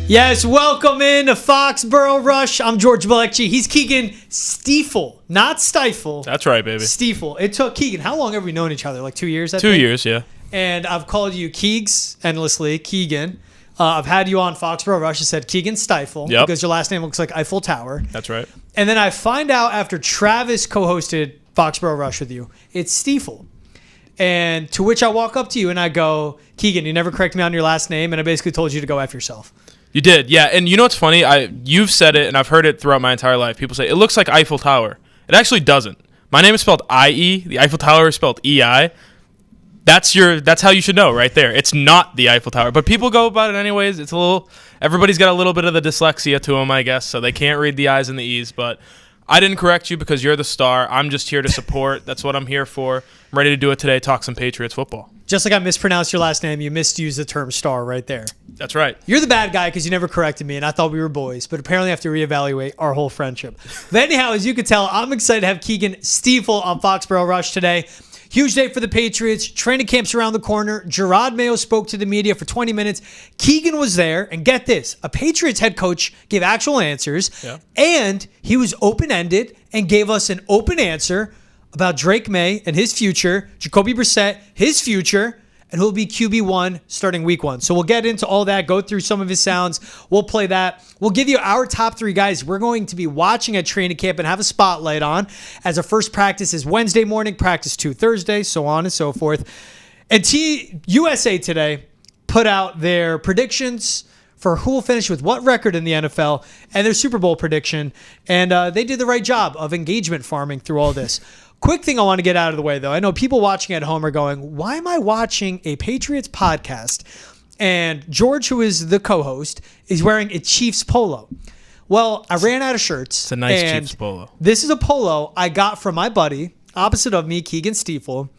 Yes, welcome in to Foxboro Rush. I'm George Balekji. He's Keagan Stiefel, not Stiefel. That's right, baby. Stiefel. It took Keagan. How long have we known each other? Like 2 years, I think? 2 years, yeah. And I've called you Keegs endlessly, Keagan. I've had you on Foxboro Rush. I said Keagan Stiefel because your last name looks like Eiffel Tower. That's right. And then I find out after Travis co-hosted Foxboro Rush with you, it's Stiefel. And to which I walk up to you and I go, Keagan, you never correct me on your last name, and I basically told you to go F yourself. You did, yeah. And you know what's funny? You've said it, and I've heard it throughout my entire life. People say, it looks like Eiffel Tower. It actually doesn't. My name is spelled I-E. The Eiffel Tower is spelled E-I. That's how you should know right there. It's not the Eiffel Tower. But people go about it anyways. It's a little, everybody's got a little bit of the dyslexia to them, I guess, so they can't read the I's and the E's. But I didn't correct you because you're the star. I'm just here to support. That's what I'm here for. I'm ready to do it today, talk some Patriots football. Just like I mispronounced your last name, you misused the term star right there. That's right. You're the bad guy because you never corrected me, and I thought we were boys, but apparently I have to reevaluate our whole friendship. But anyhow, as you can tell, I'm excited to have Keagan Stiefel on Foxboro Rush today. Huge day for the Patriots. Training camp's around the corner. Jerod Mayo spoke to the media for 20 minutes. Keagan was there, and get this, a Patriots head coach gave actual answers, and he was open-ended and gave us an open answer about Drake Maye and his future, Jacoby Brissett, his future, and who'll be QB1 starting week 1. So we'll get into all that, go through some of his sounds. We'll play that. We'll give you our top 3 guys we're going to be watching at training camp and have a spotlight on, as our first practice is Wednesday morning, practice 2 Thursday, so on and so forth. And USA today put out their predictions for who will finish with what record in the NFL and their Super Bowl prediction. And they did the right job of engagement farming through all this. Quick thing I want to get out of the way, though. I know people watching at home are going, why am I watching a Patriots podcast? And George, who is the co-host, is wearing a Chiefs polo. Well, I ran out of shirts. It's a nice Chiefs polo. This is a polo I got from my buddy, opposite of me, Keagan Stiefel,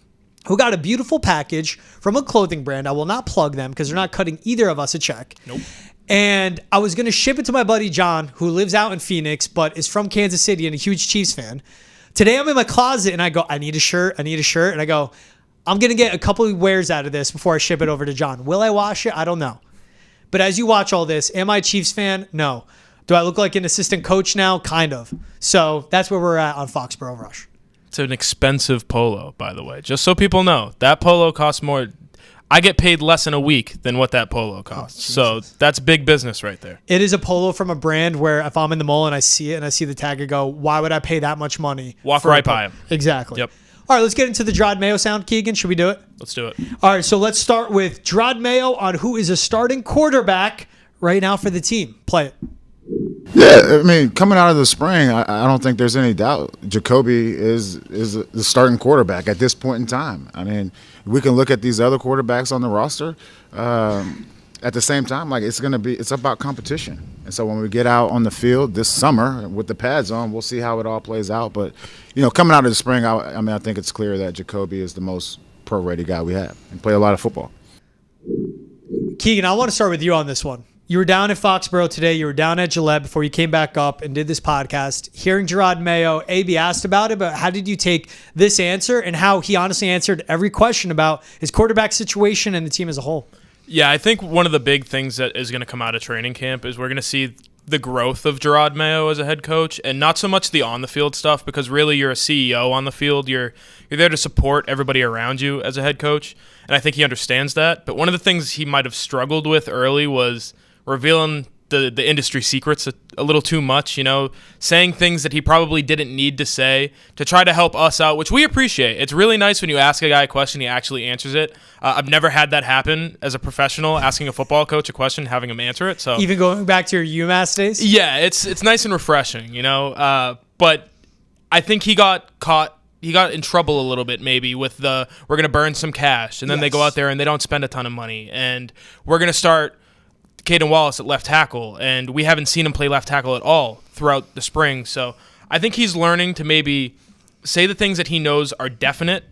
who got a beautiful package from a clothing brand. I will not plug them because they're not cutting either of us a check. Nope. And I was going to ship it to my buddy John, who lives out in Phoenix, but is from Kansas City and a huge Chiefs fan. Today I'm in my closet and I go, I need a shirt. And I go, I'm going to get a couple of wears out of this before I ship it over to John. Will I wash it? I don't know. But as you watch all this, am I a Chiefs fan? No. Do I look like an assistant coach now? Kind of. So that's where we're at on Foxboro Rush. It's an expensive polo, by the way. Just so people know, that polo costs more. I get paid less in a week than what that polo costs. So that's big business right there. It is a polo from a brand where if I'm in the mall and I see it and I see the tag, I go, why would I pay that much money? Walk right by him. Exactly. Yep. All right, let's get into the Jerod Mayo sound, Keagan. Should we do it? Let's do it. All right, so let's start with Jerod Mayo on who is a starting quarterback right now for the team. Play it. Yeah, I mean, coming out of the spring, I don't think there's any doubt Jacoby is the starting quarterback at this point in time. I mean, we can look at these other quarterbacks on the roster. At the same time, like it's about competition. And so when we get out on the field this summer with the pads on, we'll see how it all plays out. But coming out of the spring, I think it's clear that Jacoby is the most pro-ready guy we have and play a lot of football. Keagan, I want to start with you on this one. You were down at Foxboro today. You were down at Gillette before you came back up and did this podcast. Hearing Jerod Mayo, be asked about it, but how did you take this answer and how he honestly answered every question about his quarterback situation and the team as a whole? Yeah, I think one of the big things that is going to come out of training camp is we're going to see the growth of Jerod Mayo as a head coach, and not so much the on-the-field stuff, because really you're a CEO on the field. You're there to support everybody around you as a head coach, and I think he understands that. But one of the things he might have struggled with early was revealing the industry secrets a little too much, saying things that he probably didn't need to say to try to help us out, which we appreciate. It's really nice when you ask a guy a question, he actually answers it. I've never had that happen as a professional, asking a football coach a question, having him answer it. So even going back to your UMass days? Yeah, it's nice and refreshing, but I think he got in trouble a little bit maybe with we're going to burn some cash, and then they go out there and they don't spend a ton of money, and we're going to start Caden Wallace at left tackle, and we haven't seen him play left tackle at all throughout the spring. So I think he's learning to maybe say the things that he knows are definite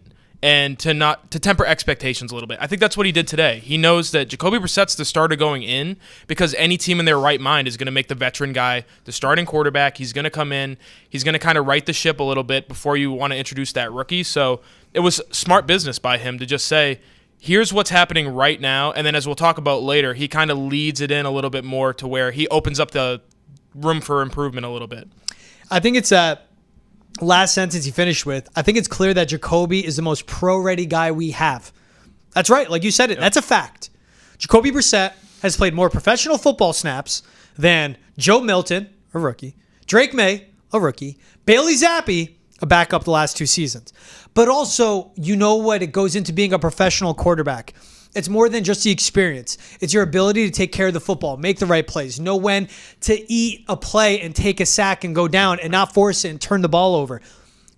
and to temper expectations a little bit. I think that's what he did today. He knows that Jacoby Brissett's the starter going in because any team in their right mind is going to make the veteran guy the starting quarterback. He's going to come in. He's going to kind of right the ship a little bit before you want to introduce that rookie. So it was smart business by him to just say, here's what's happening right now, and then as we'll talk about later, he kind of leads it in a little bit more to where he opens up the room for improvement a little bit. I think it's that last sentence he finished with. I think it's clear that Jacoby is the most pro-ready guy we have. That's right. Like you said it. Yep. That's a fact. Jacoby Brissett has played more professional football snaps than Joe Milton, a rookie, Drake Maye, a rookie, Bailey Zappi, a backup the last 2 seasons. But also, you know what? It goes into being a professional quarterback. It's more than just the experience. It's your ability to take care of the football, make the right plays, know when to eat a play and take a sack and go down and not force it and turn the ball over.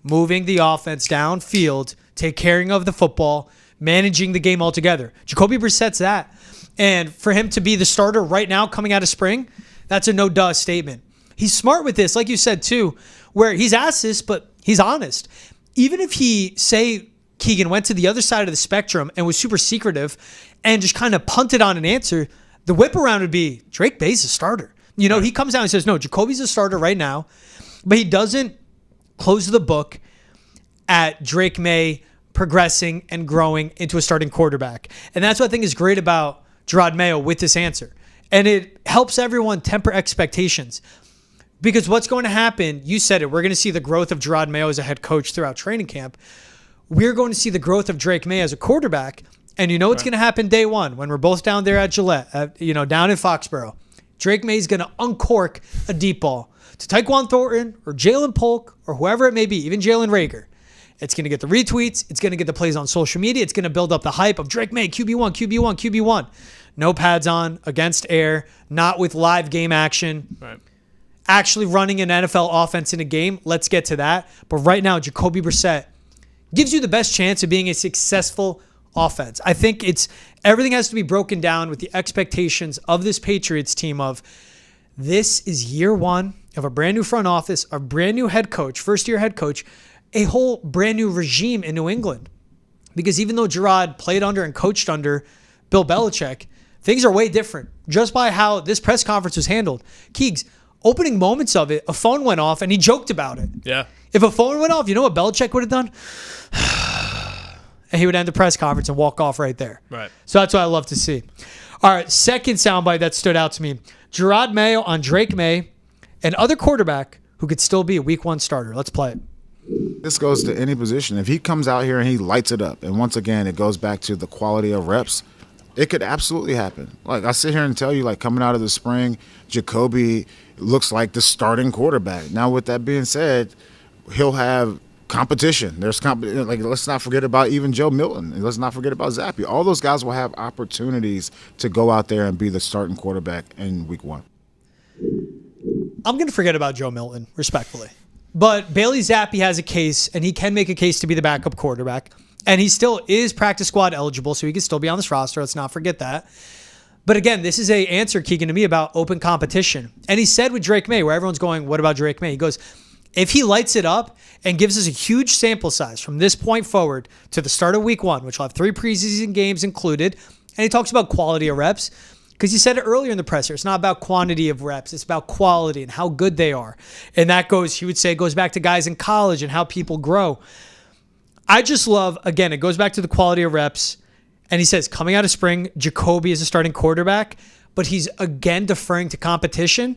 Moving the offense downfield, take care of the football, managing the game altogether. Jacoby Brissett's that. And for him to be the starter right now coming out of spring, that's a no-duh statement. He's smart with this, like you said too, where he's asked this, but he's honest. Even if he, say, Keagan went to the other side of the spectrum and was super secretive and just kind of punted on an answer, the whip around would be Drake May's a starter. You know, he comes out and says, no, Jacoby's a starter right now, but he doesn't close the book at Drake Maye progressing and growing into a starting quarterback. And that's what I think is great about Jerod Mayo with this answer. And it helps everyone temper expectations. Because what's going to happen, you said it, we're going to see the growth of Jerod Mayo as a head coach throughout training camp. We're going to see the growth of Drake Maye as a quarterback. And you know what's going to happen day one when we're both down there at Gillette, down in Foxboro. Drake Maye is going to uncork a deep ball to Tyquan Thornton or Jalen Polk or whoever it may be, even Jalen Reagor. It's going to get the retweets. It's going to get the plays on social media. It's going to build up the hype of Drake Maye, QB1, QB1, QB1. No pads on, against air, not with live game action. Right. Actually running an NFL offense in a game. Let's get to that. But right now, Jacoby Brissett gives you the best chance of being a successful offense. I think everything has to be broken down with the expectations of this Patriots team of this is year one of a brand new front office, a brand new head coach, first-year head coach, a whole brand new regime in New England. Because even though Jerod played under and coached under Bill Belichick, things are way different just by how this press conference was handled. Keegs, opening moments of it, a phone went off and he joked about it. Yeah. If a phone went off, you know what Belichick would have done? And he would end the press conference and walk off right there. Right. So that's what I love to see. All right, second soundbite that stood out to me. Jerod Mayo on Drake Maye, and other quarterback who could still be a week 1 starter. Let's play it. This goes to any position. If he comes out here and he lights it up, and once again, it goes back to the quality of reps, it could absolutely happen. Like, I sit here and tell you, like, coming out of the spring, Jacoby looks like the starting quarterback. Now, with that being said, he'll have competition. There's like, let's not forget about even Joe Milton. Let's not forget about Zappi. All those guys will have opportunities to go out there and be the starting quarterback in week 1. I'm going to forget about Joe Milton, respectfully. But Bailey Zappi has a case, and he can make a case to be the backup quarterback. And he still is practice squad eligible, so he can still be on this roster. Let's not forget that. But again, this is a answer, Keagan, to me about open competition. And he said with Drake Maye, where everyone's going, what about Drake Maye? He goes, if he lights it up and gives us a huge sample size from this point forward to the start of week 1, which will have 3 preseason games included, and he talks about quality of reps, because he said it earlier in the presser. It's not about quantity of reps. It's about quality and how good they are. And that he would say, goes back to guys in college and how people grow. I just love, again, it goes back to the quality of reps. And he says, coming out of spring, Jacoby is a starting quarterback, but he's again deferring to competition.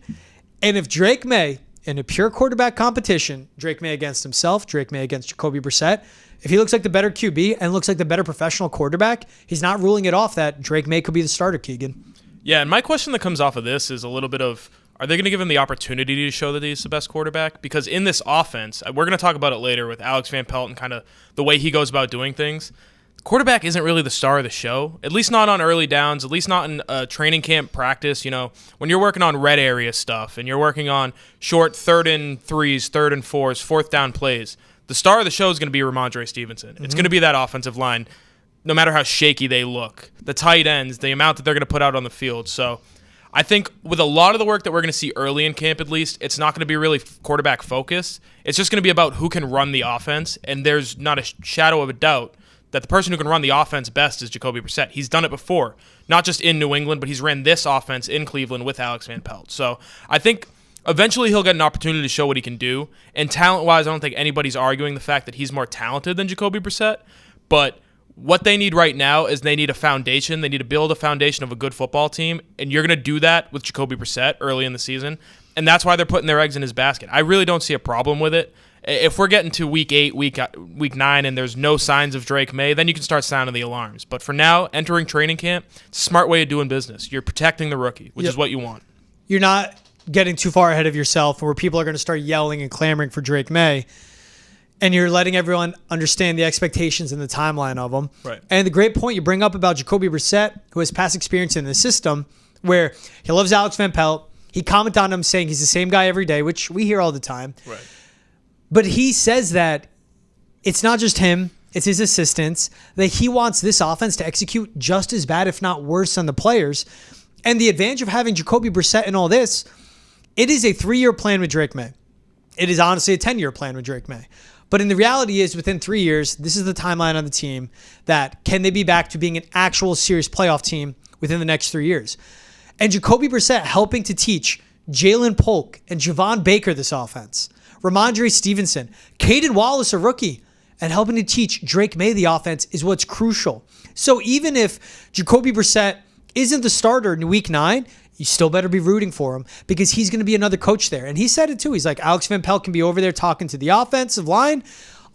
And if Drake Maye, in a pure quarterback competition, Drake Maye against himself, Drake Maye against Jacoby Brissett, if he looks like the better QB and looks like the better professional quarterback, he's not ruling it off that Drake Maye could be the starter, Keagan. Yeah, and my question that comes off of this is a little bit of, are they going to give him the opportunity to show that he's the best quarterback? Because in this offense, we're going to talk about it later with Alex Van Pelt and kind of the way he goes about doing things. Quarterback isn't really the star of the show, at least not on early downs, at least not in training camp practice. You know, when you're working on red area stuff and you're working on short 3rd and 3s, 3rd and 4s, 4th down plays, the star of the show is going to be Ramondre Stevenson. It's going to be that offensive line, no matter how shaky they look. The tight ends, the amount that they're going to put out on the field. So I think with a lot of the work that we're going to see early in camp, at least, it's not going to be really quarterback focused. It's just going to be about who can run the offense, and there's not a shadow of a doubt that the person who can run the offense best is Jacoby Brissett. He's done it before, not just in New England, but he's ran this offense in Cleveland with Alex Van Pelt. So I think eventually he'll get an opportunity to show what he can do. And talent-wise, I don't think anybody's arguing the fact that he's more talented than Jacoby Brissett. But What they need right now is they need a foundation. They need to build a foundation of a good football team, and you're going to do that with Jacoby Brissett early in the season, and that's why they're putting their eggs in his basket. I really don't see a problem with it. If we're getting to week 8, week 9, and there's no signs of Drake Maye, then you can start sounding the alarms. But for now, entering training camp, it's a smart way of doing business. You're protecting the rookie, which is what you want. You're not getting too far ahead of yourself where people are going to start yelling and clamoring for Drake Maye, and you're letting everyone understand the expectations and the timeline of them. Right. And the great point you bring up about Jacoby Brissett, who has past experience in the system, where he loves Alex Van Pelt. He commented on him saying he's the same guy every day, which we hear all the time. Right. But he says that it's not just him, it's his assistants, that he wants this offense to execute just as bad, if not worse, than the players. And the advantage of having Jacoby Brissett in all this, it is a 3-year plan with Drake Maye. It is honestly a 10-year plan with Drake Maye. But in the reality is, within 3 years, this is the timeline on the team that can they be back to being an actual serious playoff team within the next 3 years. And Jacoby Brissett helping to teach Jalen Polk and Javon Baker this offense. Ramondre Stevenson, Caden Wallace, a rookie, and helping to teach Drake Maye the offense is what's crucial. So even if Jacoby Brissett isn't the starter in week 9, you still better be rooting for him because he's going to be another coach there. And he said it too. He's like, Alex Van Pelt can be over there talking to the offensive line.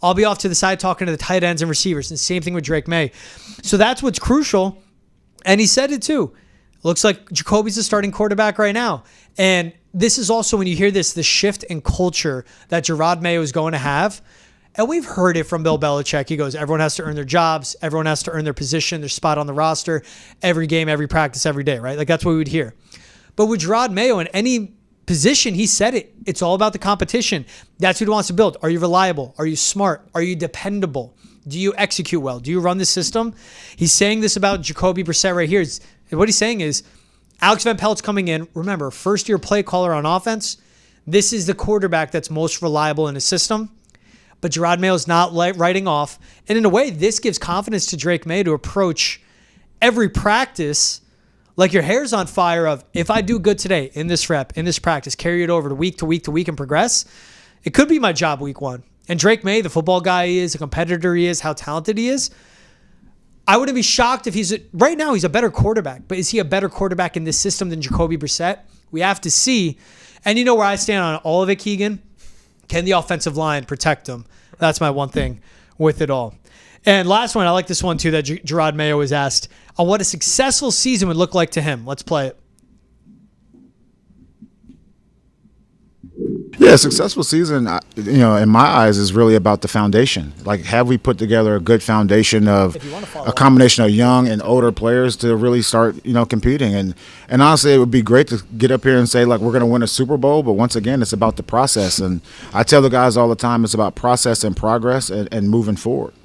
I'll be off to the side talking to the tight ends and receivers. And same thing with Drake Maye. So that's what's crucial. And he said it too. Looks like Jacoby's the starting quarterback right now. And this is also, when you hear this, the shift in culture that Jerod Mayo is going to have. And we've heard it from Bill Belichick. He goes, everyone has to earn their jobs. Everyone has to earn their position, their spot on the roster, every game, every practice, every day, right? Like that's what we would hear. But with Jerod Mayo in any position, he said it. It's all about the competition. That's what he wants to build. Are you reliable? Are you smart? Are you dependable? Do you execute well? Do you run the system? He's saying this about Jacoby Brissett right here. What he's saying is, Alex Van Pelt's coming in. Remember, first-year play caller on offense. This is the quarterback that's most reliable in his system. But Jerod Mayo's not writing off. And in a way, this gives confidence to Drake Maye to approach every practice like your hair's on fire of, if I do good today in this rep, in this practice, carry it over to week to week and progress, it could be my job week 1. And Drake Maye, the football guy he is, the competitor he is, how talented he is, I wouldn't be shocked if right now he's a better quarterback, but is he a better quarterback in this system than Jacoby Brissett? We have to see. And you know where I stand on all of it, Keegan? Can the offensive line protect him? That's my one thing with it all. And last one, I like this one too, that Jerod Mayo was asked on what a successful season would look like to him. Let's play it. Yeah, a successful season, in my eyes, is really about the foundation. Like, have we put together a good foundation of a combination of young and older players to really start, competing? And honestly, it would be great to get up here and say, like, we're going to win a Super Bowl. But once again, it's about the process. And I tell the guys all the time, it's about process and progress and moving forward.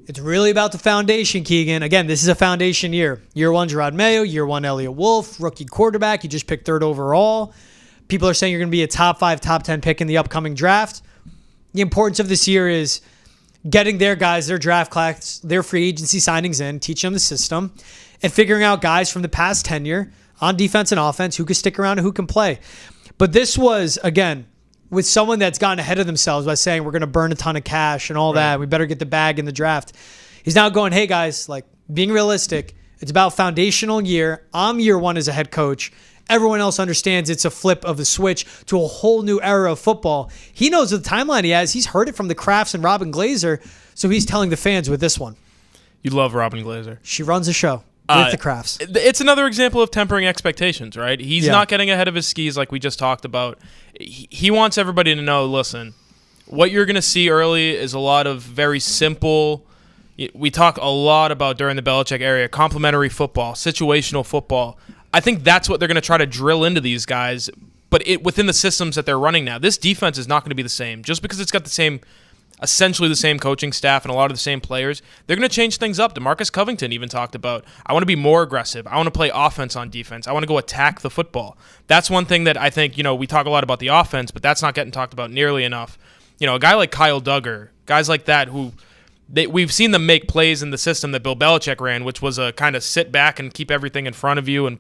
It's really about the foundation, Keegan. Again, this is a foundation year. Year 1, Jerod Mayo. Year 1, Elliott Wolf, rookie quarterback. You just picked 3rd overall. People are saying you're going to be a top 5, top 10 pick in the upcoming draft. The importance of this year is getting their guys, their draft class, their free agency signings in, teaching them the system, and figuring out guys from the past tenure on defense and offense who can stick around and who can play. But this was, again, with someone that's gotten ahead of themselves by saying we're going to burn a ton of cash and all that. We better get the bag in the draft. He's now going, hey, guys, like, being realistic, it's about foundational year. I'm year 1 as a head coach. Everyone else understands it's a flip of the switch to a whole new era of football. He knows the timeline he has. He's heard it from the Crafts and Robin Glazer, so he's telling the fans with this one. You love Robin Glazer. She runs a show with the Crafts. It's another example of tempering expectations, right? He's not getting ahead of his skis like we just talked about. He wants everybody to know, listen, what you're going to see early is a lot of very simple. We talk a lot about during the Belichick era, complementary football, situational football. I think that's what they're going to try to drill into these guys, but within the systems that they're running now. This defense is not going to be the same. Just because it's got essentially the same coaching staff and a lot of the same players, they're going to change things up. DeMarcus Covington even talked about, I want to be more aggressive. I want to play offense on defense. I want to go attack the football. That's one thing that I think, we talk a lot about the offense, but that's not getting talked about nearly enough. A guy like Kyle Duggar, guys like that who we've seen them make plays in the system that Bill Belichick ran, which was a kind of sit back and keep everything in front of you.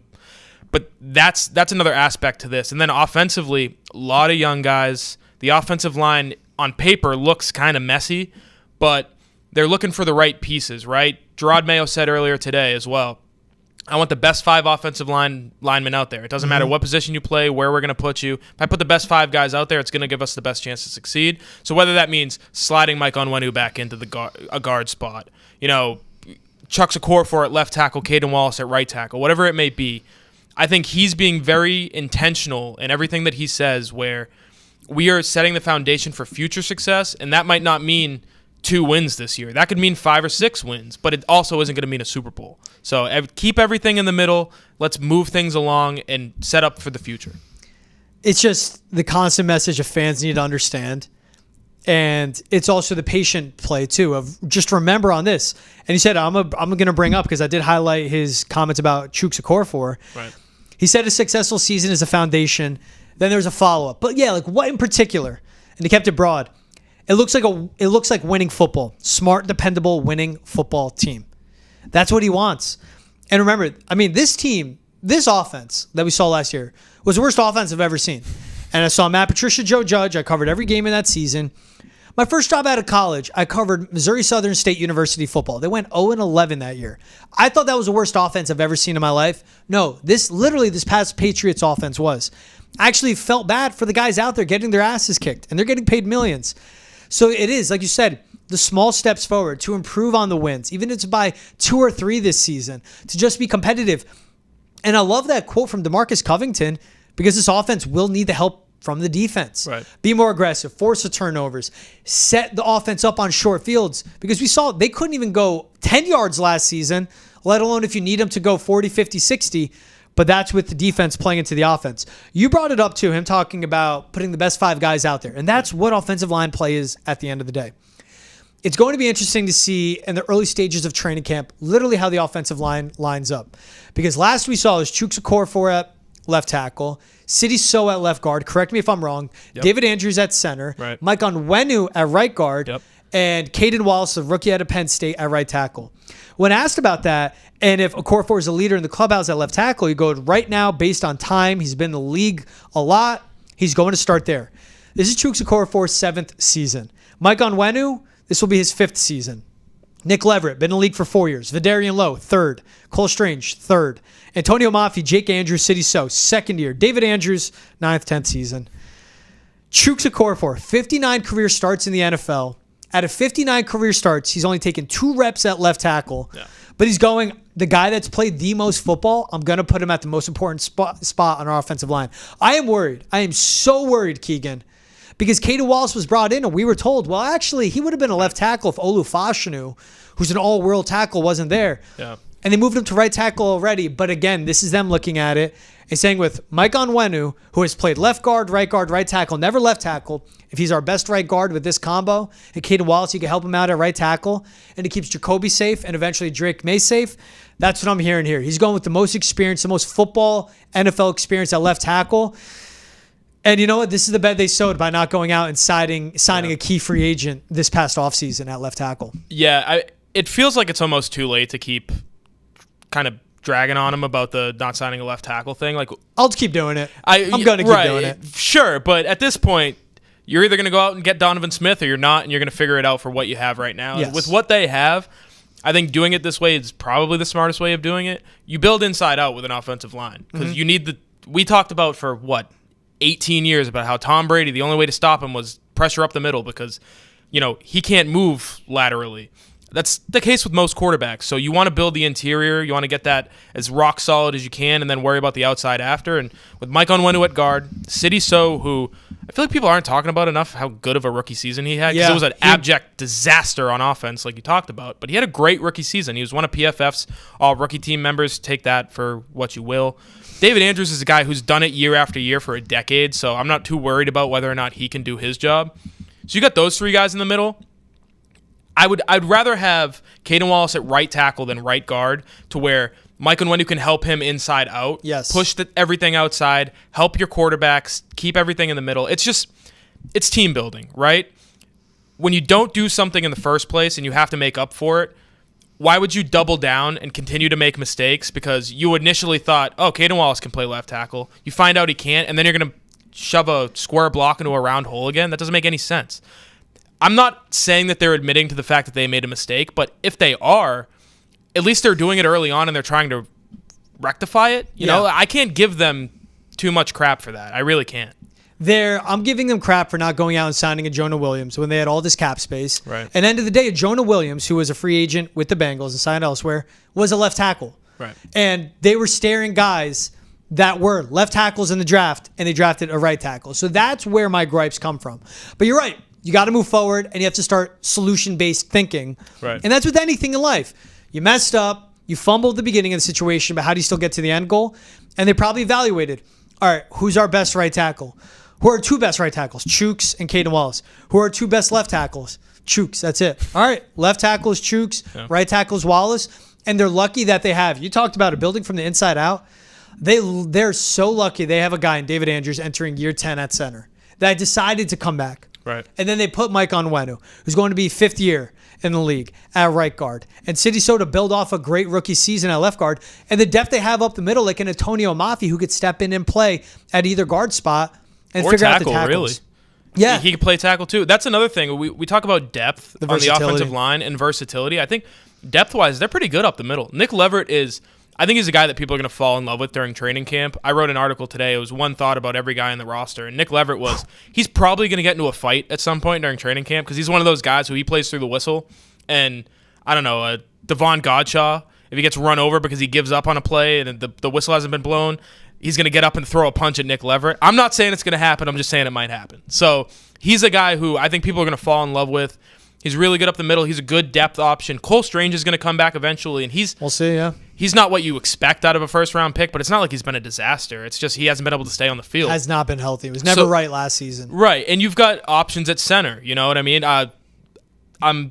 But that's another aspect to this. And then offensively, a lot of young guys. The offensive line on paper looks kind of messy, but they're looking for the right pieces, right? Jerod Mayo said earlier today as well, I want the best 5 offensive linemen out there. It doesn't matter what position you play, where we're going to put you. If I put the best 5 guys out there, it's going to give us the best chance to succeed. So whether that means sliding Mike Onwenu back into a guard spot, Chuck Okorafor at left tackle, Caden Wallace at right tackle, whatever it may be, I think he's being very intentional in everything that he says, where we are setting the foundation for future success, and that might not mean 2 wins this year. That could mean 5 or 6 wins, but it also isn't going to mean a Super Bowl. So keep everything in the middle. Let's move things along and set up for the future. It's just the constant message of fans need to understand. And it's also the patient play, too, of just remember on this. And he said, I'm going to bring up, because I did highlight his comments about Chuck Okorafor. Right. He said a successful season is a foundation. Then there's a follow-up. But yeah, like what in particular? And he kept it broad. It looks like winning football. Smart, dependable, winning football team. That's what he wants. And remember, I mean, this team, this offense that we saw last year was the worst offense I've ever seen. And I saw Matt Patricia, Joe Judge. I covered every game in that season. My first job out of college, I covered Missouri Southern State University football. They went 0-11 that year. I thought that was the worst offense I've ever seen in my life. No, this past Patriots offense was. I actually felt bad for the guys out there getting their asses kicked, and they're getting paid millions. So it is, like you said, the small steps forward to improve on the wins, even if it's by 2 or 3 this season, to just be competitive. And I love that quote from DeMarcus Covington, because this offense will need the help from the defense. Right. Be more aggressive, force the turnovers, set the offense up on short fields, because we saw they couldn't even go 10 yards last season, let alone if you need them to go 40, 50, 60. But that's with the defense playing into the offense. You brought it up to him talking about putting the best 5 guys out there. And that's what offensive line play is at the end of the day. It's going to be interesting to see in the early stages of training camp literally how the offensive line lines up. Because last we saw was Chuck Okorafor at left tackle, Sidy Sow at left guard, correct me if I'm wrong, David Andrews at center, right. Mike Onwenu at right guard, and Caden Wallace, the rookie out of Penn State, at right tackle. When asked about that, and if Okorafor is a leader in the clubhouse at left tackle, you go right now based on time. He's been in the league a lot. He's going to start there. This is Chuck Okorafor's 7th season. Mike Onwenu, this will be his 5th season. Nick Leverett, been in the league for 4 years. Vidarian Lowe, 3rd. Cole Strange, 3rd. Antonio Mafi, Jake Andrews, Sidy Sow, 2nd year. David Andrews, 9th, 10th season. Chuck Okorafor, 59 career starts in the NFL. Out of 59 career starts, he's only taken 2 reps at left tackle. Yeah. But he's going, the guy that's played the most football, I'm going to put him at the most important spot on our offensive line. I am worried. I am so worried, Keegan, because Caden Wallace was brought in and we were told, well, actually, he would have been a left tackle if Olu Fashanu, who's an all-world tackle, wasn't there. Yeah. And they moved him to right tackle already. But again, this is them looking at it and saying with Mike Onwenu, who has played left guard, right tackle, never left tackle, if he's our best right guard with this combo, and Caden Wallace, you can help him out at right tackle, and it keeps Jacoby safe and eventually Drake Maye safe. That's what I'm hearing here. He's going with the most experience, the most football NFL experience at left tackle. And you know what? This is the bet they sowed by not going out and signing a key free agent this past offseason at left tackle. Yeah, it feels like it's almost too late to keep kind of dragging on him about the not signing a left tackle thing. Like, I'll just keep doing it. I'm going to keep doing it. Sure, but at this point, you're either going to go out and get Donovan Smith or you're not, and you're going to figure it out for what you have right now. Yes. With what they have, I think doing it this way is probably the smartest way of doing it. You build inside out with an offensive line because you need we talked about for 18 years about how Tom Brady, the only way to stop him was pressure up the middle because, he can't move laterally. That's the case with most quarterbacks. So you want to build the interior. You want to get that as rock solid as you can and then worry about the outside after. And with Mike Onwenu at guard, Sidy Sow, who I feel like people aren't talking about enough how good of a rookie season he had because it was an abject disaster on offense like you talked about. But he had a great rookie season. He was one of PFF's all-rookie team members. Take that for what you will. David Andrews is a guy who's done it year after year for a decade, so I'm not too worried about whether or not he can do his job. So you got those 3 guys in the middle. I'd rather have Caden Wallace at right tackle than right guard to where Mike Onwenu can help him inside out, push everything outside, help your quarterbacks, keep everything in the middle. It's team building, right? When you don't do something in the first place and you have to make up for it, why would you double down and continue to make mistakes because you initially thought, oh, Caden Wallace can play left tackle. You find out he can't, and then you're going to shove a square block into a round hole again? That doesn't make any sense. I'm not saying that they're admitting to the fact that they made a mistake, but if they are, at least they're doing it early on and they're trying to rectify it. You know, I can't give them too much crap for that. I really can't. I'm giving them crap for not going out and signing a Jonah Williams when they had all this cap space. Right. And end of the day, Jonah Williams, who was a free agent with the Bengals and signed elsewhere, was a left tackle. Right. And they were staring guys that were left tackles in the draft, and they drafted a right tackle. So that's where my gripes come from. But you're right. You got to move forward, and you have to start solution-based thinking. Right. And that's with anything in life. You messed up. You fumbled at the beginning of the situation, but how do you still get to the end goal? And they probably evaluated, all right, who's our best right tackle? Who are our two best right tackles? Chooks and Caden Wallace. Who are our two best left tackles? Chooks, that's it. All right, left tackle is Chooks, right tackle is Wallace, and they're lucky that they have. You talked about a building from the inside out. They're so lucky they have a guy in David Andrews entering year 10 at center that decided to come back. Right. And then they put Mike Onwenu, who's going to be fifth year in the league at right guard. And City Soda build off a great rookie season at left guard. And the depth they have up the middle, like an Antonio Mafi, who could step in and play at either guard spot and or figure tackle, out the tackles. really. Yeah. He could play tackle too. That's another thing. We talk about depth on the offensive line and versatility. I think depth-wise, they're pretty good up the middle. Nick Leverett I think he's a guy that people are going to fall in love with during training camp. I wrote an article today. It was one thought about every guy in the roster. And Nick Leverett he's probably going to get into a fight at some point during training camp because he's one of those guys who he plays through the whistle. And I don't know, Davon Godchaux, if he gets run over because he gives up on a play and the whistle hasn't been blown, he's going to get up and throw a punch at Nick Leverett. I'm not saying it's going to happen. I'm just saying it might happen. So he's a guy who I think people are going to fall in love with. He's really good up the middle. He's a good depth option. Cole Strange is going to come back eventually, and we'll see, yeah. He's not what you expect out of a first-round pick, but it's not like he's been a disaster. It's just he hasn't been able to stay on the field. Has not been healthy. It was never right last season. Right, and you've got options at center. You know what I mean? I'm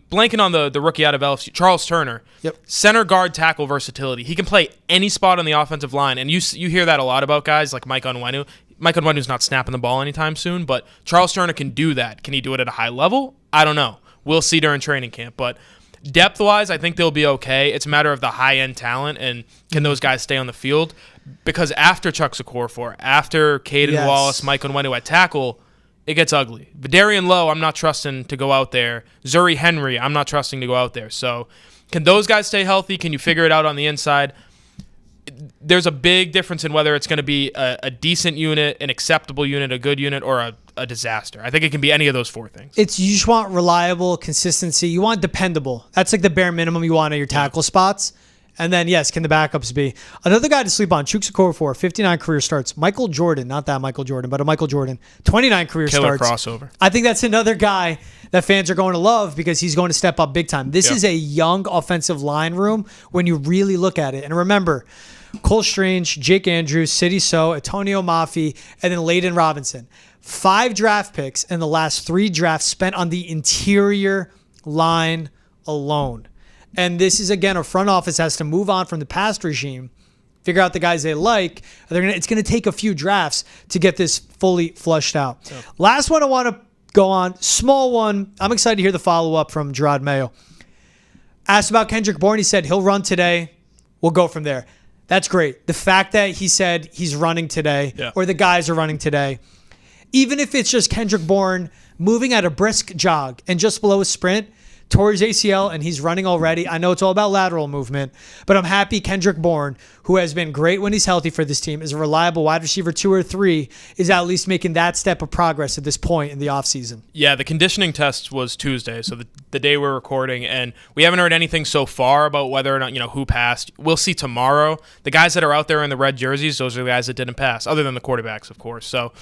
blanking on the rookie out of LSU, Charles Turner. Yep. Center, guard, tackle versatility. He can play any spot on the offensive line, and you hear that a lot about guys like Mike Onwenu. Mike Onwenu's not snapping the ball anytime soon, but Charles Turner can do that. Can he do it at a high level? I don't know. We'll see during training camp, but depth-wise, I think they'll be okay. It's a matter of the high-end talent and can those guys stay on the field? Because after Chuck Okorafor, after Caden Wallace, Mike Onwenu at tackle, it gets ugly. Vidarian Lowe, I'm not trusting to go out there. Zuri Henry, I'm not trusting to go out there. So can those guys stay healthy? Can you figure it out on the inside? There's a big difference in whether it's going to be a decent unit, an acceptable unit, a good unit, or a disaster. I think it can be any of those four things. You just want reliable consistency. You want dependable. That's like the bare minimum you want at your tackle spots. And then, yes, can the backups be? Another guy to sleep on, Chuks Okorafor, 59 career starts. Michael Jordan, not that Michael Jordan, but a Michael Jordan, 29 career Killer starts. Crossover. I think that's another guy that fans are going to love because he's going to step up big time. This is a young offensive line room when you really look at it. And remember, Cole Strange, Jake Andrews, City So, Antonio Mafi, and then Layden Robinson. 5 draft picks in the last 3 drafts spent on the interior line alone. And this is, again, a front office has to move on from the past regime, figure out the guys they like. It's going to take a few drafts to get this fully flushed out. Yeah. Last one I want to go on, small one. I'm excited to hear the follow-up from Jerod Mayo. Asked about Kendrick Bourne. He said he'll run today. We'll go from there. That's great. The fact that he said he's running today or the guys are running today, even if it's just Kendrick Bourne moving at a brisk jog and just below a sprint, tore his ACL and he's running already. I know it's all about lateral movement, but I'm happy Kendrick Bourne, who has been great when he's healthy for this team, is a reliable wide receiver 2 or 3, is at least making that step of progress at this point in the offseason. Yeah, the conditioning test was Tuesday, so the day we're recording, and we haven't heard anything so far about whether or not, who passed. We'll see tomorrow. The guys that are out there in the red jerseys, those are the guys that didn't pass, other than the quarterbacks, of course. So,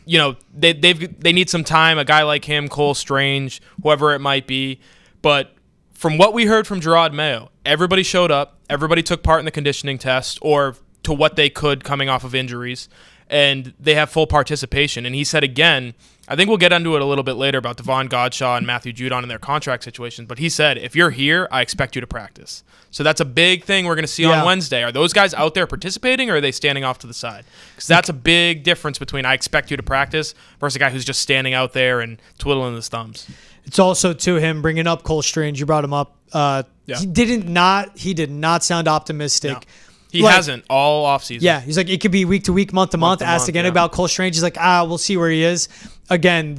they need some time, a guy like him, Cole Strange, whoever it might be. But from what we heard from Jerod Mayo, everybody showed up. Everybody took part in the conditioning test or to what they could coming off of injuries, and they have full participation. And he said again, I think we'll get into it a little bit later about Davon Godchaux and Matthew Judon and their contract situations, but he said, if you're here, I expect you to practice. So that's a big thing we're going to see on Wednesday. Are those guys out there participating or are they standing off to the side? Because that's a big difference between I expect you to practice versus a guy who's just standing out there and twiddling his thumbs. It's also to him bringing up Cole Strange. You brought him up. He did not sound optimistic. No. He hasn't all offseason. Yeah, he's like, it could be week to week, month to month. Asked again about Cole Strange. He's like, we'll see where he is. Again,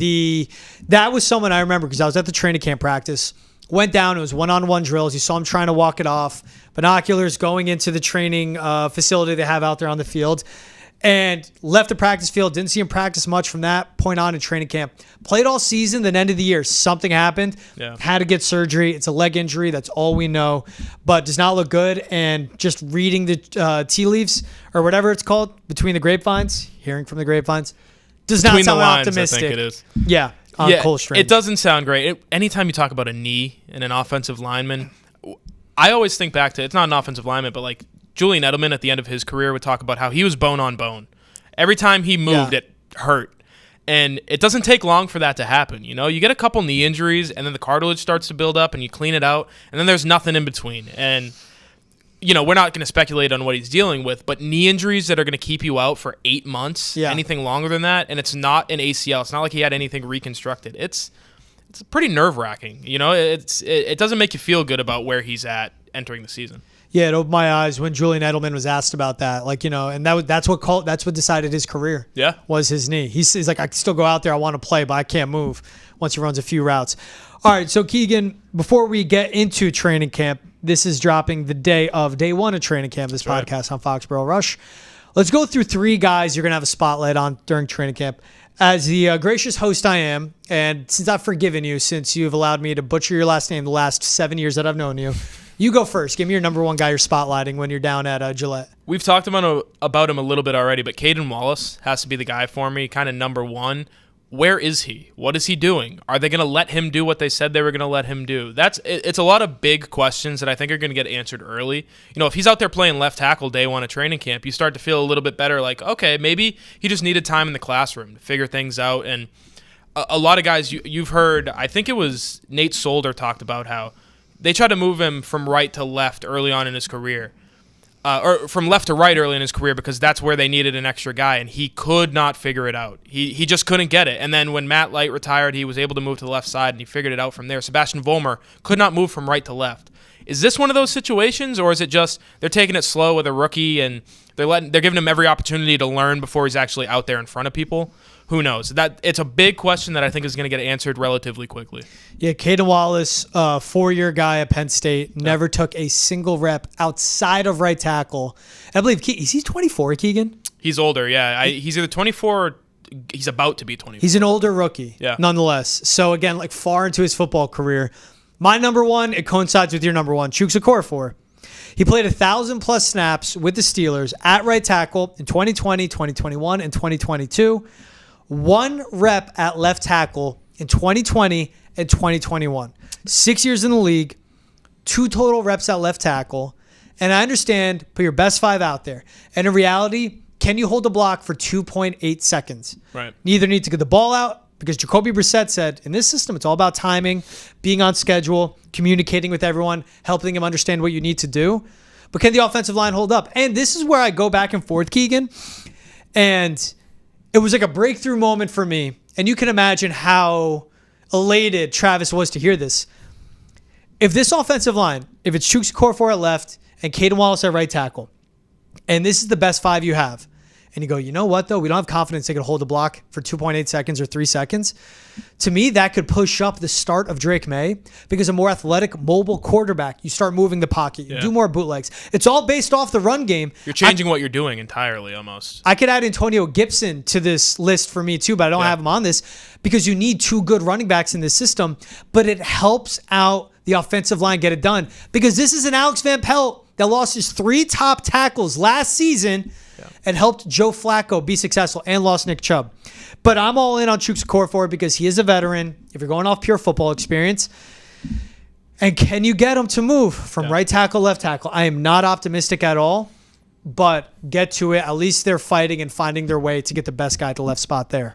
that was someone I remember because I was at the training camp practice. Went down. It was one-on-one drills. You saw him trying to walk it off. Binoculars going into the training facility they have out there on the field. And left the practice field. Didn't see him practice much from that point on in training camp. Played all season. Then end of the year, something happened. Yeah. Had to get surgery. It's a leg injury. That's all we know. But does not look good. And just reading the tea leaves or whatever it's called between the grapevines, hearing from the grapevines, does not Between sound the lines, optimistic. I think it is. Yeah. On Cole Strange. It doesn't sound great. Anytime you talk about a knee and an offensive lineman, I always think back to, it's not an offensive lineman, but like Julian Edelman at the end of his career would talk about how he was bone on bone. Every time he moved, it hurt. And it doesn't take long for that to happen. You know, you get a couple knee injuries and then the cartilage starts to build up and you clean it out and then there's nothing in between. And, you know, we're not going to speculate on what he's dealing with, but knee injuries that are going to keep you out for 8 months, anything longer than that, and it's not an ACL. It's not like he had anything reconstructed. It's pretty nerve-wracking. You know, it doesn't make you feel good about where he's at entering the season. Yeah, it opened my eyes when Julian Edelman was asked about that. Like, you know, and that's what decided his career. Yeah, was his knee. He's like, I can still go out there. I want to play, but I can't move once he runs a few routes. All right, so Keagan, before we get into training camp, this is dropping the day one of training camp. This podcast on Foxboro Rush. Let's go through 3 guys you're gonna have a spotlight on during training camp. As the gracious host I am, and since I've forgiven you, since you've allowed me to butcher your last name the last 7 years that I've known you. You go first. Give me your number one guy you're spotlighting when you're down at Gillette. We've talked about him a little bit already, but Caden Wallace has to be the guy for me, kind of number one. Where is he? What is he doing? Are they going to let him do what they said they were going to let him do? It's a lot of big questions that I think are going to get answered early. You know, if he's out there playing left tackle day one of training camp, you start to feel a little bit better like, okay, maybe he just needed time in the classroom to figure things out. And a lot of guys you've heard, I think it was Nate Solder talked about how they tried to move him from right to left early on in his career. Or from left to right early in his career because that's where they needed an extra guy, and he could not figure it out. He just couldn't get it. And then when Matt Light retired, he was able to move to the left side, and he figured it out from there. Sebastian Vollmer could not move from right to left. Is this one of those situations, or is it just they're taking it slow with a rookie, and they're giving him every opportunity to learn before he's actually out there in front of people? Who knows? It's a big question that I think is going to get answered relatively quickly. Yeah, Caden Wallace, 4-year guy at Penn State, never took a single rep outside of right tackle. And I believe is he 24, Keagan? He's older, yeah. He's either 24 or he's about to be 24. He's an older rookie, nonetheless. So again, like far into his football career. My number one, it coincides with your number one, Chuks Okorafor. He played 1,000+ snaps with the Steelers at right tackle in 2020, 2021, and 2022. 1 rep at left tackle in 2020 and 2021. 6 years in the league, 2 total reps at left tackle. And I understand, put your best 5 out there. And in reality, can you hold a block for 2.8 seconds? Right. You either need to get the ball out, because Jacoby Brissett said, in this system, it's all about timing, being on schedule, communicating with everyone, helping them understand what you need to do. But can the offensive line hold up? And this is where I go back and forth, Keagan. And it was like a breakthrough moment for me. And you can imagine how elated Travis was to hear this. If this offensive line, if it's Chuks Okorafor at left and Caden Wallace at right tackle, and this is the best 5 you have, and you go, you know what, though? We don't have confidence they could hold the block for 2.8 seconds or 3 seconds. To me, that could push up the start of Drake Maye because a more athletic, mobile quarterback, you start moving the pocket. You do more bootlegs. It's all based off the run game. You're changing what you're doing entirely almost. I could add Antonio Gibson to this list for me too, but I don't have him on this because you need 2 good running backs in this system, but it helps out the offensive line get it done because this is an Alex Van Pelt that lost his 3 top tackles last season and helped Joe Flacco be successful and lost Nick Chubb. But I'm all in on Chuks Okorafor because he is a veteran. If you're going off pure football experience, and can you get him to move from right tackle, left tackle? I am not optimistic at all, but get to it. At least they're fighting and finding their way to get the best guy at the left spot there.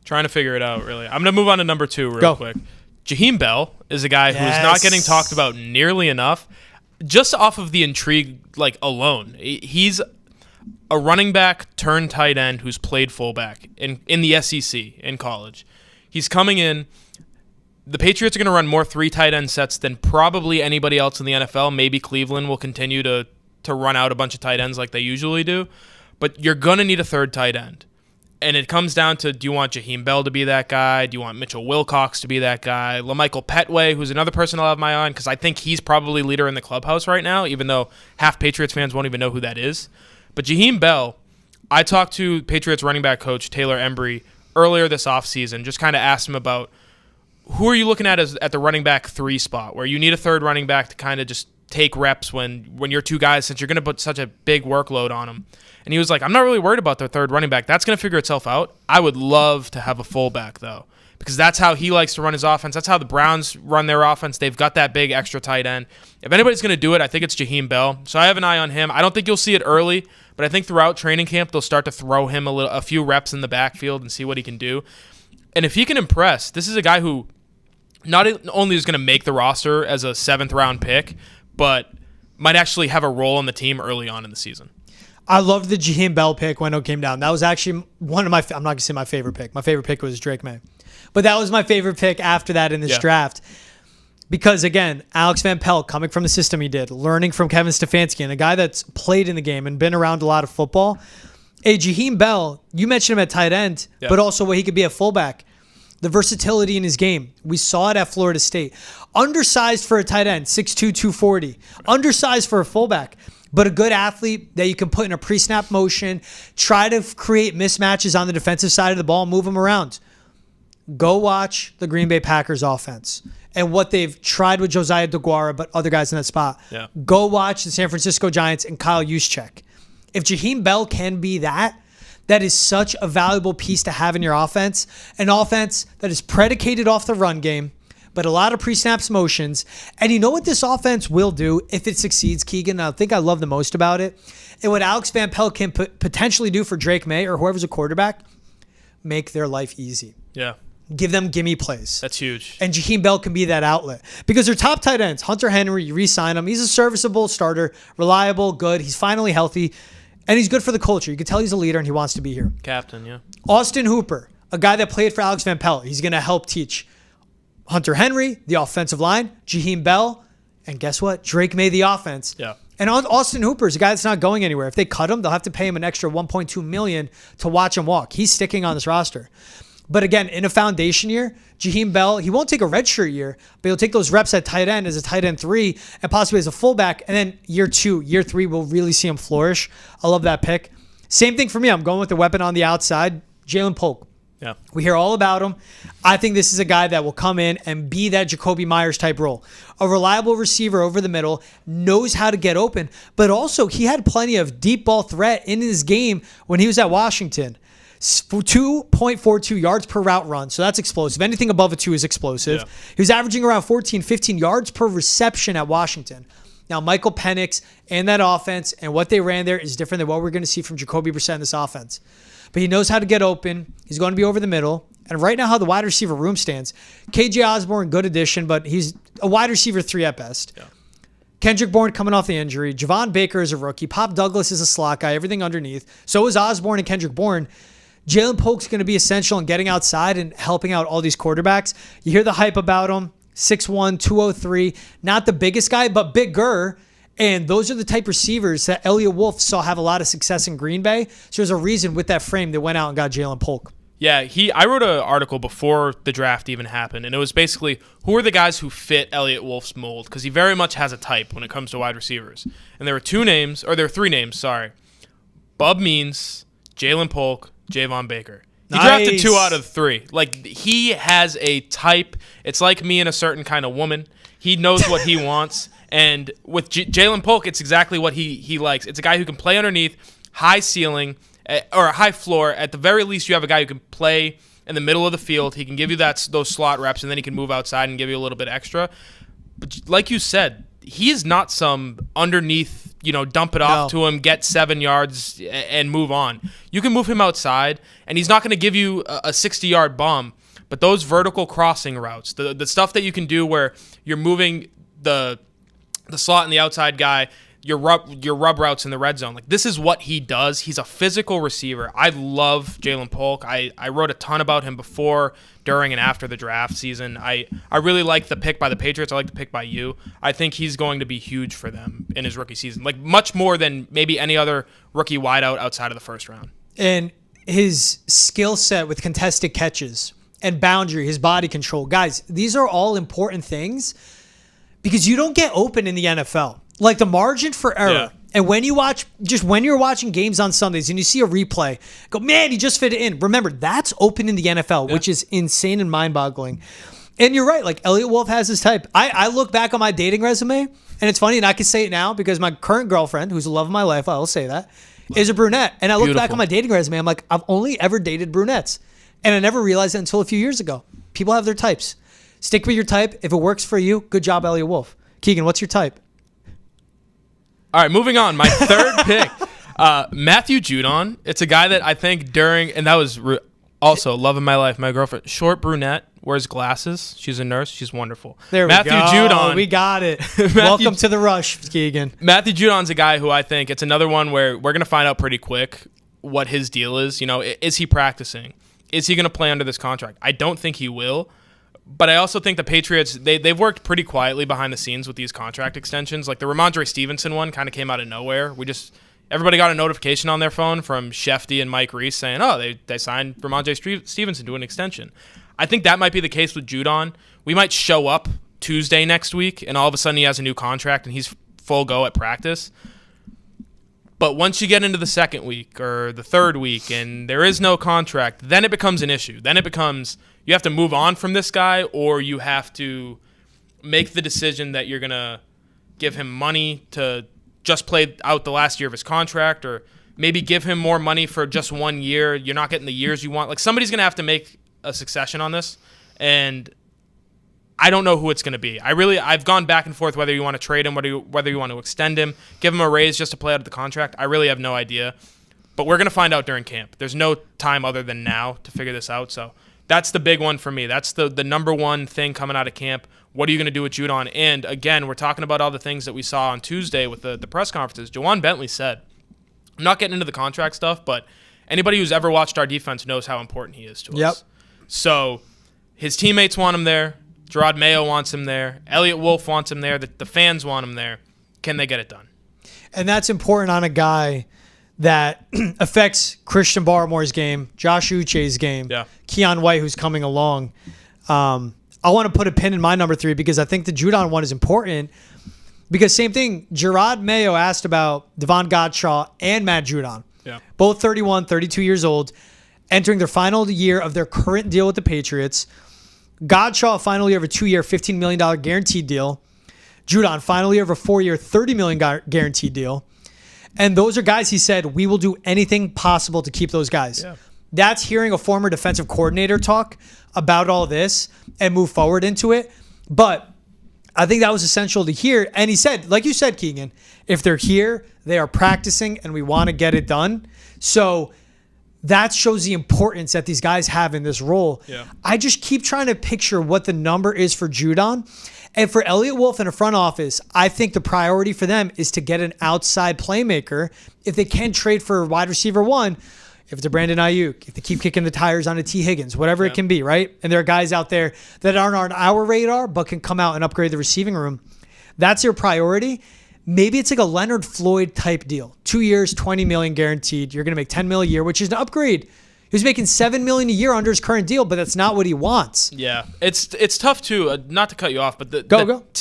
Trying to figure it out, really. I'm going to move on to number 2 real quick. Jaheim Bell is a guy who is not getting talked about nearly enough. Just off of the intrigue, alone. He's a running back turned tight end who's played fullback in the SEC in college. He's coming in. The Patriots are going to run more 3 tight end sets than probably anybody else in the NFL. Maybe Cleveland will continue to to run out a bunch of tight ends like they usually do, but you're going to need a third tight end. And it comes down to, do you want Jaheim Bell to be that guy? Do you want Mitchell Wilcox to be that guy? LaMichael Petway, who's another person I'll have my eye on, because I think he's probably leader in the clubhouse right now, even though half Patriots fans won't even know who that is. But Jaheim Bell, I talked to Patriots running back coach Taylor Embry earlier this offseason, just kind of asked him about who are you looking at the running back 3 spot, where you need a third running back to kind of just take reps when you're 2 guys, since you're going to put such a big workload on them. And he was like, I'm not really worried about the third running back. That's going to figure itself out. I would love to have a fullback, though, because that's how he likes to run his offense. That's how the Browns run their offense. They've got that big extra tight end. If anybody's going to do it, I think it's Jaheim Bell. So I have an eye on him. I don't think you'll see it early, but I think throughout training camp, they'll start to throw him a few reps in the backfield and see what he can do. And if he can impress, this is a guy who not only is going to make the roster as a 7th-round pick, but might actually have a role on the team early on in the season. I loved the Jaheim Bell pick when it came down. That was actually one of my, I'm not going to say my favorite pick. My favorite pick was Drake May. But that was my favorite pick after that in this draft. Because, again, Alex Van Pelt, coming from the system he did, learning from Kevin Stefanski, and a guy that's played in the game and been around a lot of football. Hey, Jaheim Bell, you mentioned him at tight end, but also where he could be a fullback. The versatility in his game. We saw it at Florida State. Undersized for a tight end, 6'2", 240. Undersized for a fullback, but a good athlete that you can put in a pre-snap motion, try to create mismatches on the defensive side of the ball, move them around. Go watch the Green Bay Packers offense and what they've tried with Josiah DeGuara, but other guys in that spot. Yeah. Go watch the San Francisco Giants and Kyle Juszczyk. If Jaheim Bell can be that is such a valuable piece to have in your offense. An offense that is predicated off the run game, but a lot of pre-snaps motions. And you know what this offense will do if it succeeds, Keegan? I think I love the most about it. And what Alex Van Pelt can potentially do for Drake May or whoever's a quarterback, make their life easy. Yeah. Give them gimme plays. That's huge. And Jaheim Bell can be that outlet. Because their top tight ends, Hunter Henry, you re-sign him. He's a serviceable starter, reliable, good. He's finally healthy. And he's good for the culture. You can tell he's a leader and he wants to be here. Captain, yeah. Austin Hooper, a guy that played for Alex Van Pelt. He's going to help teach Hunter Henry, the offensive line, Jaheim Bell, and guess what? Drake May, the offense. Yeah. And Austin Hooper is a guy that's not going anywhere. If they cut him, they'll have to pay him an extra $1.2 million to watch him walk. He's sticking on this roster. But again, in a foundation year, Jaheim Bell, he won't take a redshirt year, but he'll take those reps at tight end as a tight end 3 and possibly as a fullback. And then year 2, year 3, we'll really see him flourish. I love that pick. Same thing for me. I'm going with the weapon on the outside, Jalen Polk. Yeah. We hear all about him. I think this is a guy that will come in and be that Jacoby Myers type role. A reliable receiver over the middle, knows how to get open, but also he had plenty of deep ball threat in his game when he was at Washington. 2.42 yards per route run, so that's explosive. Anything above a 2 is explosive. Yeah. He was averaging around 14, 15 yards per reception at Washington. Now, Michael Penix and that offense and what they ran there is different than what we're going to see from Jacoby Brissett in this offense. But he knows how to get open. He's going to be over the middle. And right now, how the wide receiver room stands, KJ Osborne, good addition, but he's a wide receiver 3 at best. Yeah. Kendrick Bourne coming off the injury. Javon Baker is a rookie. Pop Douglas is a slot guy, everything underneath. So is Osborne and Kendrick Bourne. Jalen Polk's going to be essential in getting outside and helping out all these quarterbacks. You hear the hype about him. 6'1", 203. Not the biggest guy, but bigger. And those are the type of receivers that Elliott Wolf saw have a lot of success in Green Bay. So there's a reason with that frame they went out and got Jalen Polk. Yeah, I wrote an article before the draft even happened, and it was basically who are the guys who fit Elliott Wolf's mold, because he very much has a type when it comes to wide receivers. And there were 3 names, Bub Means, Jalen Polk, Javon Baker. He drafted 2 out of 3. Like, he has a type. It's like me and a certain kind of woman. He knows what he wants. And with Jalen Polk, it's exactly what he likes. It's a guy who can play underneath, high ceiling, or a high floor. At the very least, you have a guy who can play in the middle of the field. He can give you those slot reps, and then he can move outside and give you a little bit extra. But like you said, he is not some underneath, dump it off to him, get 7 yards, and move on. You can move him outside, and he's not going to give you a 60-yard bomb. But those vertical crossing routes, the stuff that you can do where you're moving the slot and the outside guy, your rub routes in the red zone. Like, this is what he does. He's a physical receiver. I love Jalen Polk. I wrote a ton about him before, during, and after the draft season. I really like the pick by the Patriots. I like the pick by you. I think he's going to be huge for them in his rookie season, like much more than maybe any other rookie wideout outside of the first round. And his skill set with contested catches and boundary, his body control. Guys, these are all important things because you don't get open in the NFL. Like, the margin for error. Yeah. And when you're watching games on Sundays and you see a replay, go, man, he just fit it in. Remember, that's open in the NFL, which is insane and mind-boggling. And you're right. Like, Elliott Wolf has his type. I look back on my dating resume, and it's funny, and I can say it now because my current girlfriend, who's the love of my life, I will say that, is a brunette. And I look back on my dating resume, I'm like, I've only ever dated brunettes. And I never realized it until a few years ago. People have their types. Stick with your type. If it works for you, good job, Elliott Wolf. Keegan, what's your type? All right, moving on. My third pick, Matthew Judon. It's a guy that I think and that was also love of my life, my girlfriend, short brunette, wears glasses. She's a nurse. She's wonderful. There we Matthew go. Judon. We got it. Welcome to the rush, Keegan. Matthew Judon's a guy who I think it's another one where we're going to find out pretty quick what his deal is. You know, is he practicing? Is he going to play under this contract? I don't think he will. But I also think the Patriots, they've worked pretty quietly behind the scenes with these contract extensions. Like the Ramondre Stevenson one kind of came out of nowhere. Everybody got a notification on their phone from Shefty and Mike Reese saying, oh, they signed Ramondre Stevenson to an extension. I think that might be the case with Judon. We might show up Tuesday next week, and all of a sudden he has a new contract, and he's full go at practice. But once you get into the second week or the third week and there is no contract, then it becomes an issue. Then it becomes you have to move on from this guy, or you have to make the decision that you're going to give him money to just play out the last year of his contract, or maybe give him more money for just 1 year. You're not getting the years you want. Like, somebody's going to have to make a succession on this, and I don't know who it's going to be. I've gone back and forth whether you want to trade him, whether you want to extend him, give him a raise just to play out of the contract. I really have no idea, but we're going to find out during camp. There's no time other than now to figure this out, so that's the big one for me. That's the number one thing coming out of camp. What are you going to do with Judon? And, again, we're talking about all the things that we saw on Tuesday with the press conferences. Jawan Bentley said, I'm not getting into the contract stuff, but anybody who's ever watched our defense knows how important he is to us. So his teammates want him there. Jerod Mayo wants him there. Elliott Wolf wants him there. The fans want him there. Can they get it done? And that's important on a guy that affects Christian Barmore's game, Josh Uche's game, Keon White, who's coming along. I want to put a pin in my number 3 because I think the Judon one is important because same thing, Jerod Mayo asked about Davon Godchaux and Matt Judon. Yeah. Both 31, 32 years old, entering their final year of their current deal with the Patriots. Godchaux, final year of a 2-year, $15 million guaranteed deal. Judon, final year of a 4-year, $30 million guaranteed deal. And those are guys he said, we will do anything possible to keep those guys. Yeah. That's hearing a former defensive coordinator talk about all this and move forward into it. But I think that was essential to hear. And he said, like you said, Keegan, if they're here, they are practicing, and we want to get it done. So that shows the importance that these guys have in this role. Yeah. I just keep trying to picture what the number is for Judon. And for Elliott Wolf in the front office, I think the priority for them is to get an outside playmaker. If they can trade for wide receiver 1, if it's a Brandon Ayuk, if they keep kicking the tires on a T. Higgins, whatever it can be, right? And there are guys out there that aren't on our radar but can come out and upgrade the receiving room. That's your priority. Maybe it's like a Leonard Floyd type deal. 2 years, $20 million guaranteed. You're going to make $10 million a year, which is an upgrade. He was making $7 million a year under his current deal, but that's not what he wants. Yeah, it's tough too. Not to cut you off, but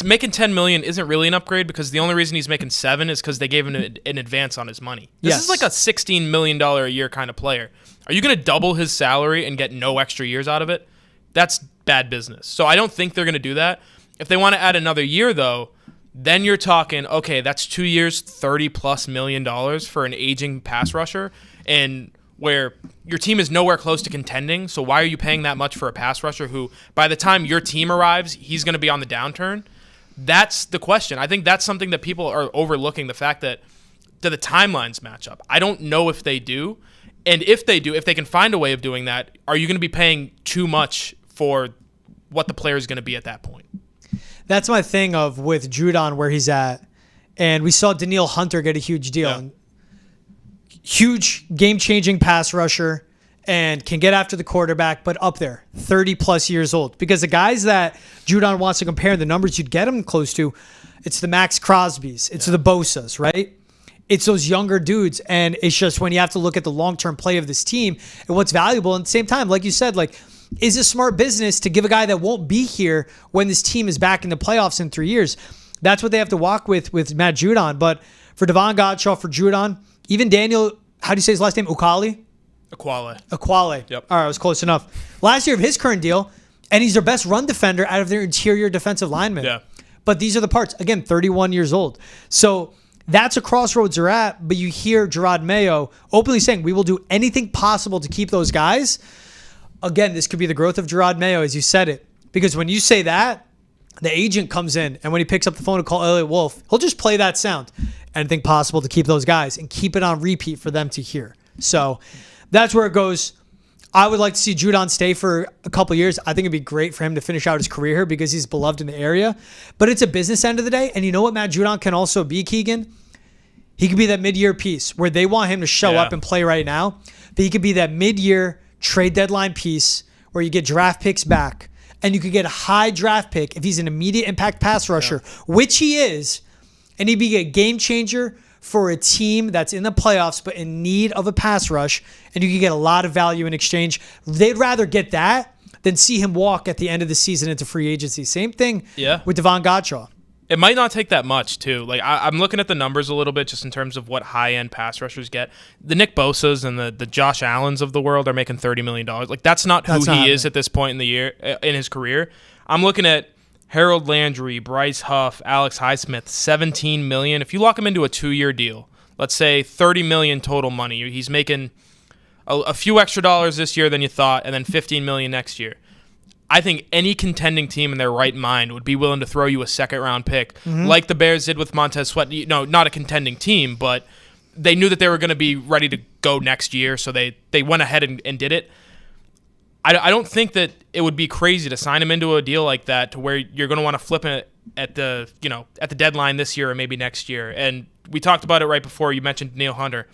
making $10 million isn't really an upgrade because the only reason he's making $7 million is because they gave him an advance on his money. This is like a $16 million a year kind of player. Are you going to double his salary and get no extra years out of it? That's bad business. So I don't think they're going to do that. If they want to add another year, though, then you're talking, okay, that's 2 years, $30+ million for an aging pass rusher, and where your team is nowhere close to contending. So why are you paying that much for a pass rusher who, by the time your team arrives, he's going to be on the downturn? That's the question. I think that's something that people are overlooking, the fact that do the timelines match up? I don't know if they do. And if they do, if they can find a way of doing that, are you going to be paying too much for what the player is going to be at that point? That's my thing of with Judon where he's at. And we saw Danielle Hunter get a huge deal. Yeah. Huge game-changing pass rusher and can get after the quarterback, but up there, 30-plus years old. Because the guys that Judon wants to compare, the numbers you'd get him close to, it's the Max Crosbys, it's the Bosas, right? It's those younger dudes, and it's just when you have to look at the long-term play of this team and what's valuable. And at the same time, like you said, like, is it smart business to give a guy that won't be here when this team is back in the playoffs in 3 years? That's what they have to walk with Matt Judon. But for Davon Godchaux, for Judon, even Daniel, how do you say his last name? Aquale? Yep. All right, I was close enough. Last year of his current deal, and he's their best run defender out of their interior defensive linemen. Yeah. But these are the parts. Again, 31 years old. So that's a crossroads they're at, but you hear Jerod Mayo openly saying, we will do anything possible to keep those guys. Again, this could be the growth of Jerod Mayo, as you said it. Because when you say that, the agent comes in, and when he picks up the phone to call Elliot Wolf, he'll just play that sound. Anything possible to keep those guys and keep it on repeat for them to hear. So that's where it goes. I would like to see Judon stay for a couple years. I think it'd be great for him to finish out his career here because he's beloved in the area. But it's a business end of the day. And you know what Matt Judon can also be, Keegan? He could be that mid-year piece where they want him to show up and play right now. But he could be that mid-year trade deadline piece where you get draft picks back. And you could get a high draft pick if he's an immediate impact pass rusher, which he is. And he'd be a game changer for a team that's in the playoffs but in need of a pass rush, and you can get a lot of value in exchange. They'd rather get that than see him walk at the end of the season into free agency. Same thing with Davon Godchaux. It might not take that much, too. Like I'm looking at the numbers a little bit just in terms of what high-end pass rushers get. The Nick Bosas and the Josh Allens of the world are making $30 million. Like that's not who he is at this point in the year in his career. I'm looking at Harold Landry, Bryce Huff, Alex Highsmith, $17 million. If you lock him into a 2-year deal, let's say $30 million total money, he's making a few extra dollars this year than you thought, and then $15 million next year. I think any contending team in their right mind would be willing to throw you a second-round pick, like the Bears did with Montez Sweat. No, not a contending team, but they knew that they were going to be ready to go next year, so they went ahead and did it. I don't think that it would be crazy to sign him into a deal like that to where you're going to want to flip it at the deadline this year or maybe next year. And we talked about it right before. You mentioned Danielle Hunter.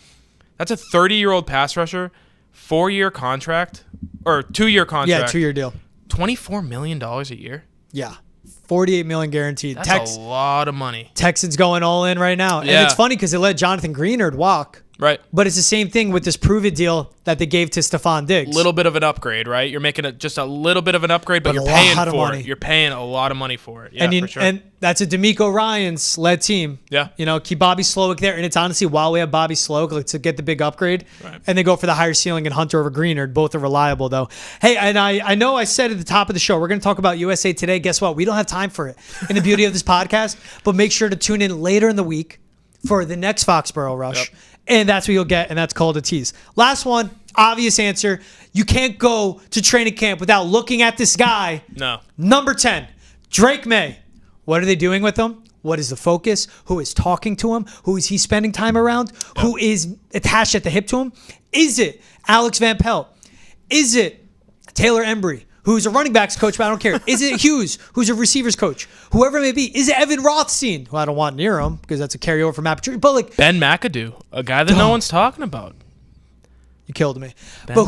That's a 30-year-old pass rusher, 4-year contract or 2-year contract. Yeah, 2-year deal. $24 million a year. Yeah. $48 million guaranteed. That's a lot of money. Texans going all in right now. And it's funny because they let Jonathan Greenard walk. Right. But it's the same thing with this prove-it deal that they gave to Stephon Diggs. Little bit of an upgrade, right? You're making it just a little bit of an upgrade, but you're paying for it. You're paying a lot of money for it. Yeah, for sure. And that's a D'Amico Ryans led team. Yeah. Keep Bobby Slowick there. And it's honestly, while we have Bobby Slowick, like, to get the big upgrade. Right. And they go for the higher ceiling and Hunter over Greenard. Both are reliable, though. Hey, and I know I said at the top of the show, we're going to talk about USA Today. Guess what? We don't have time for it in the beauty of this podcast. But make sure to tune in later in the week for the next Foxboro Rush. Yep. And that's what you'll get, and that's called a tease. Last one, obvious answer. You can't go to training camp without looking at this guy. No. Number 10, Drake Maye. What are they doing with him? What is the focus? Who is talking to him? Who is he spending time around? Yep. Who is attached at the hip to him? Is it Alex Van Pelt? Is it Taylor Embry, who's a running backs coach, but I don't care? Is it Hughes, who's a receivers coach? Whoever it may be. Is it Evan Rothstein, who I don't want near him because that's a carryover from Matt Patriots? But like Ben McAdoo, a guy that no one's talking about. You killed me. But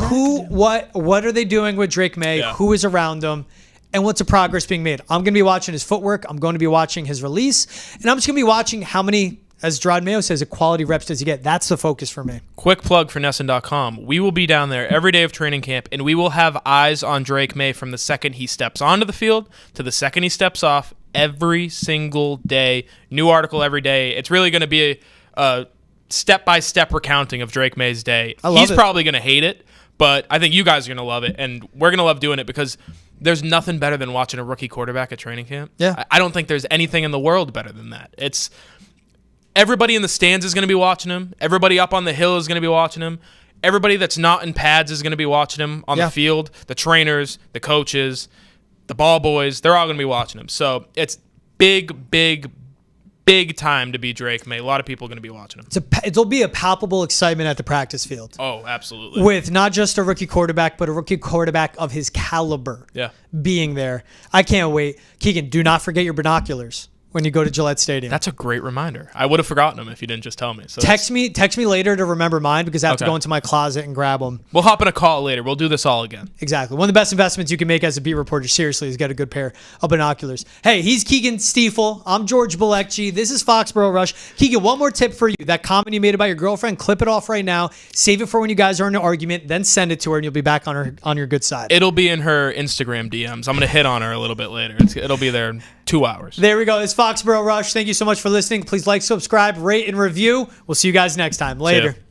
what are they doing with Drake Maye? Yeah. Who is around him? And what's the progress being made? I'm going to be watching his footwork. I'm going to be watching his release. And I'm just going to be watching how many, as Jerod Mayo says, quality reps does he get. That's the focus for me. Quick plug for Nesson.com. We will be down there every day of training camp, and we will have eyes on Drake Maye from the second he steps onto the field to the second he steps off every single day. New article every day. It's really going to be a step-by-step recounting of Drake May's day. He's probably going to hate it, but I think you guys are going to love it, and we're going to love doing it because there's nothing better than watching a rookie quarterback at training camp. Yeah. I don't think there's anything in the world better than that. It's everybody in the stands is going to be watching him. Everybody up on the hill is going to be watching him. Everybody that's not in pads is going to be watching him on the field. The trainers, the coaches, the ball boys, they're all going to be watching him. So it's big, big, big time to be Drake Maye. A lot of people are going to be watching him. It'll be a palpable excitement at the practice field. Oh, absolutely. With not just a rookie quarterback, but a rookie quarterback of his caliber being there. I can't wait. Keegan, do not forget your binoculars. when you go to Gillette Stadium. That's a great reminder. I would have forgotten them if you didn't just tell me. So text me later to remember mine because I have to Okay. go into my closet and grab them. we'll hop in a call later. We'll do this all again. Exactly. One of the best investments you can make as a beat reporter, seriously, is get a good pair of binoculars. Hey, he's Keagan Stiefel. I'm George Balekji. This is Foxboro Rush. Keagan, one more tip for you. That comment you made about your girlfriend, clip it off right now. Save it for when you guys are in an argument, then send it to her, and you'll be back on your good side. It'll be in her Instagram DMs. I'm going to hit on her a little bit later. It'll be there in 2 hours. There we go. It's Foxboro Rush. Thank you so much for listening. Please like, subscribe, rate, and review. We'll see you guys next time. Later. See ya.